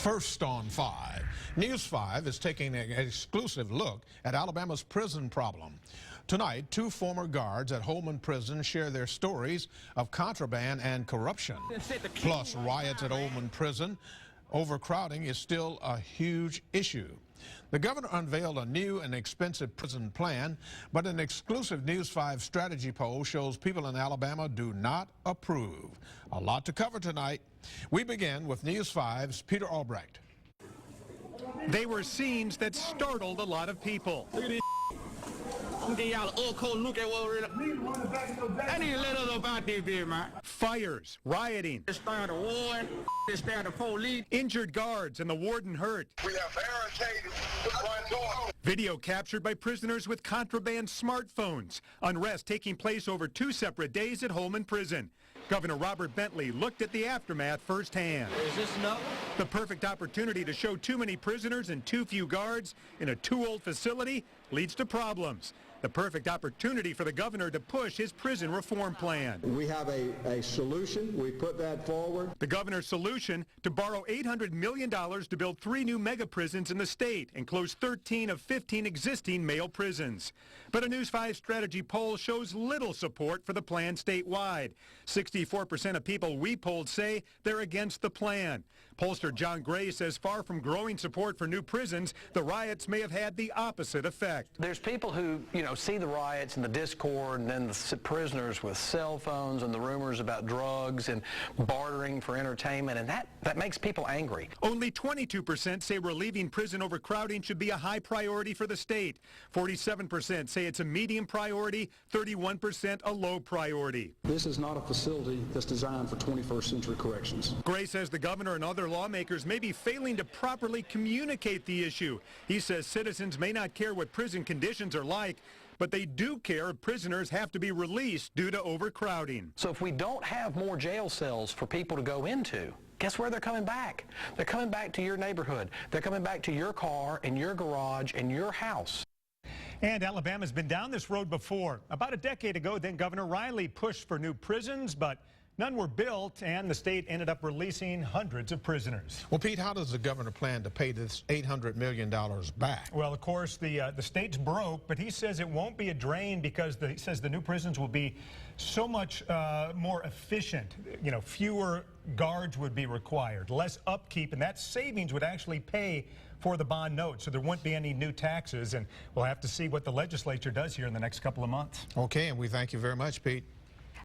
First on 5. News-5 is taking an exclusive look at Alabama's prison problem. Tonight, 2 former guards at Holman Prison share their stories of contraband and corruption. Plus, riots at Holman Prison. Overcrowding is still a huge issue. The governor unveiled a new and expensive prison plan, but an exclusive News-5 strategy poll shows people in Alabama do not approve. A lot to cover tonight. We begin with News-5's Peter Albrecht. They were scenes that startled a lot of people. Look at this. I'm getting y'all an cold look at what we're in. I need to let us about this beer, man. Fires, rioting. They started a war. They started the police. Injured guards and the warden hurt. We have barricaded the front door. Video captured by prisoners with contraband smartphones. Unrest taking place over 2 separate days at Holman Prison. Governor Robert Bentley looked at the aftermath firsthand. Is this enough? The perfect opportunity to show too many prisoners and too few guards in a too old facility leads to problems. The perfect opportunity for the governor to push his prison reform plan. We have a solution. We put that forward. The governor's solution: to borrow $800 million to build 3 new mega prisons in the state and close 13 of 15 existing male prisons. But a News-5 strategy poll shows little support for the plan statewide. 64% of people we polled say they're against the plan. Pollster John Gray says far from growing support for new prisons, the riots may have had the opposite effect. There's people who, see the riots and the discord and then the prisoners with cell phones and the rumors about drugs and bartering for entertainment, and that makes people angry. Only 22% say relieving prison overcrowding should be a high priority for the state. 47% say it's a medium priority, 31% a low priority. This is not a facility that's designed for 21st century corrections. Gray says the governor and other lawmakers may be failing to properly communicate the issue. He says citizens may not care what prison conditions are like, but they do care if prisoners have to be released due to overcrowding. So if we don't have more jail cells for people to go into, guess where they're coming back? They're coming back to your neighborhood. They're coming back to your car and your garage and your house. And Alabama's been down this road before. About a decade ago, then Governor Riley pushed for new prisons, but none were built, and the state ended up releasing hundreds of prisoners. Well, Pete, how does the governor plan to pay this $800 million back? Well, of course, the state's broke, but he says it won't be a drain because he says the new prisons will be so much more efficient. Fewer guards would be required, less upkeep, and that savings would actually pay for the bond note, so there won't be any new taxes, and we'll have to see what the legislature does here in the next couple of months. Okay, and we thank you very much, Pete.